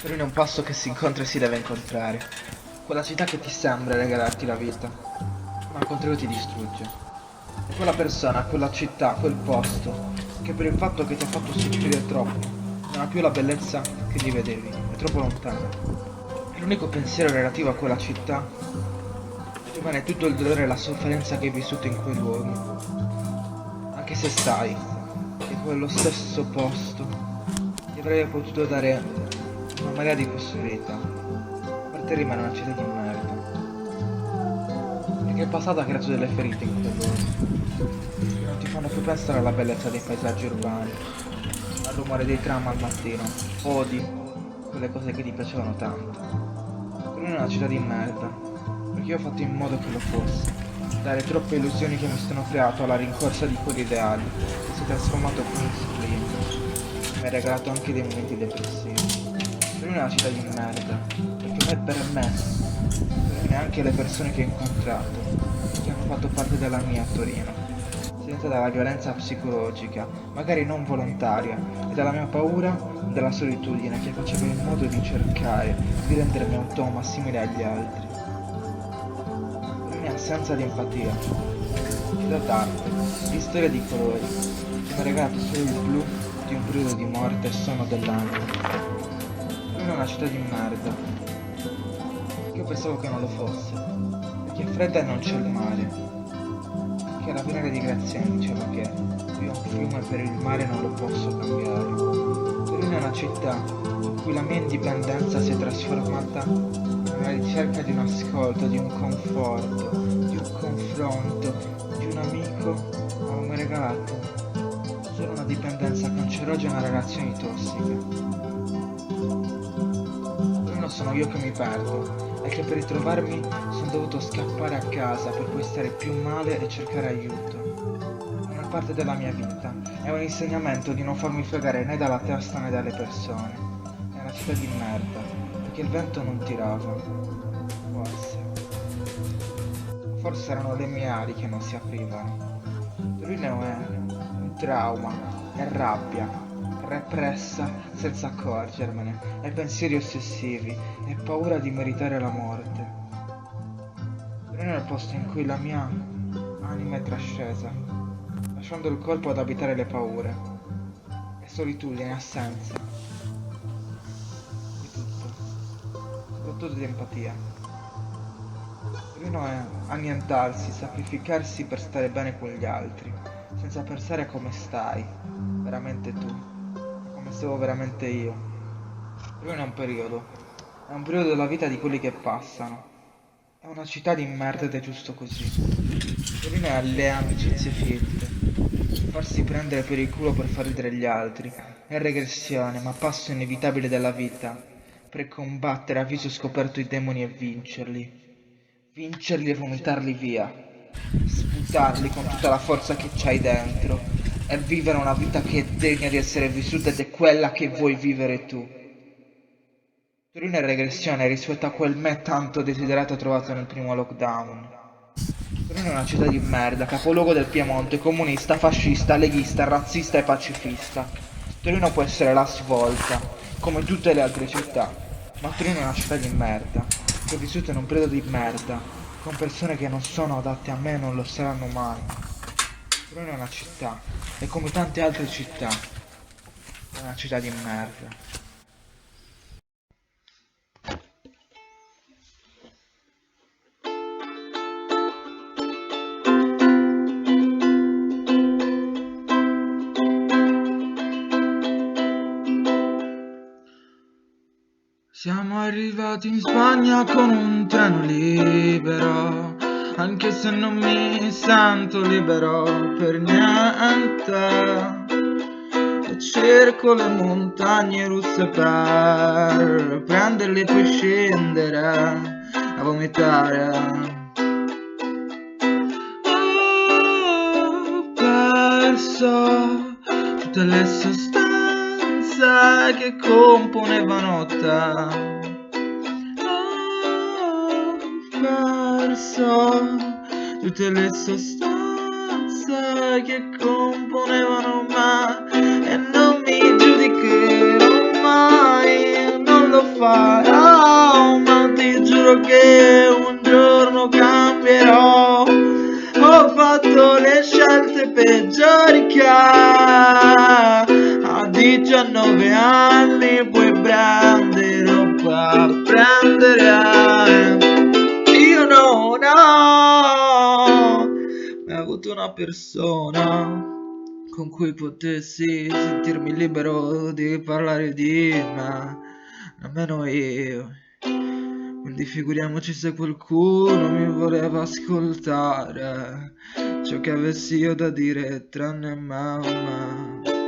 Torino è un posto che si incontra e si deve incontrare. Quella città che ti sembra regalarti la vita, ma al contrario ti distrugge. È quella persona, quella città, quel posto, che per il fatto che ti ha fatto soffrire troppo, non ha più la bellezza che gli vedevi, è troppo lontana. E l'unico pensiero relativo a quella città rimane tutto il dolore e la sofferenza che hai vissuto in quei luoghi. Anche se sai che quello stesso posto ti avrebbe potuto dare una marea di possibilità, per te rimane una città di merda. Perché il passato ha creato delle ferite in quel luogo, che non ti fanno più pensare alla bellezza dei paesaggi urbani, al rumore dei tram al mattino, odi quelle cose che ti piacevano tanto. Per me è una città di merda, perché io ho fatto in modo che lo fosse, dare troppe illusioni che mi sono creato alla rincorsa di quegli ideali, che si è trasformato poi in spleen. Mi ha regalato anche dei momenti depressivi. Per me è una città di merda, perché non è per me, per neanche le persone che ho incontrato, che hanno fatto parte della mia a Torino, senza dalla violenza psicologica, magari non volontaria, e dalla mia paura e dalla solitudine che faceva in modo di cercare di rendermi automa simile agli altri. Per me è assenza di empatia, città d'arte, di storia di colori, che mi ha regalato solo il blu di un periodo di morte e sonno dell'anima. Non è una città di merda. Io pensavo che non lo fosse, perché è fredda e non c'è il mare. Che alla Venere di Graziani diceva che io un fiume per il mare non lo posso cambiare. Torino è una città in cui la mia indipendenza si è trasformata nella ricerca di un ascolto, di un conforto, di un confronto, di un amico, ma mi ha regalato solo una dipendenza cancerogena a relazioni tossiche. Non sono io che mi perdo, è che per ritrovarmi sono dovuto scappare a casa per poi stare più male e cercare aiuto. È una parte della mia vita, è un insegnamento di non farmi fregare né dalla testa né dalle persone. È una città di merda, perché il vento non tirava. Può essere. Forse erano le mie ali che non si aprivano. Torino è un trauma, è rabbia, repressa senza accorgermene, e pensieri ossessivi, e paura di meritare la morte. Torino è il posto in cui la mia anima è trascesa, lasciando il corpo ad abitare le paure, e solitudine, assenza, di tutto, soprattutto di empatia. Torino è annientarsi, sacrificarsi per stare bene con gli altri, senza pensare a come stai, veramente tu, a come stavo veramente io. Torino è un periodo della vita di quelli che passano. È una città di merda ed è giusto così. Torino è alle amicizie finte, farsi prendere per il culo per far ridere gli altri, è regressione, ma passo inevitabile della vita, per combattere a viso scoperto i demoni e vincerli. Vincerli e vomitarli via, sputarli con tutta la forza che c'hai dentro, e vivere una vita che è degna di essere vissuta ed è quella che vuoi vivere tu. Torino è regressione rispetto a quel me tanto desiderato trovato nel primo lockdown. Torino è una città di merda, capoluogo del Piemonte, comunista, fascista, leghista, razzista e pacifista. Torino può essere la svolta, come tutte le altre città, ma Torino è una città di merda, che ho vissuto in un periodo di merda, con persone che non sono adatte a me e non lo saranno mai. Torino è una città, e come tante altre città, è una città di merda. Siamo arrivati in Spagna con un treno libero, anche se non mi sento libero per niente. E cerco le montagne russe per prenderle e poi scendere a vomitare. Ho perso tutte le sostanze che componevano te. Ho perso tutte le sostanze che componevano me, e non mi giudicherò mai, non lo farò, ma ti giuro che un giorno cambierò. Ho fatto le scelte peggiori che a 19 anni puoi prendere o puoi prendere. Io non ho mai avuto una persona con cui potessi sentirmi libero di parlare di me, nemmeno io. Quindi figuriamoci se qualcuno mi voleva ascoltare ciò che avessi io da dire tranne me.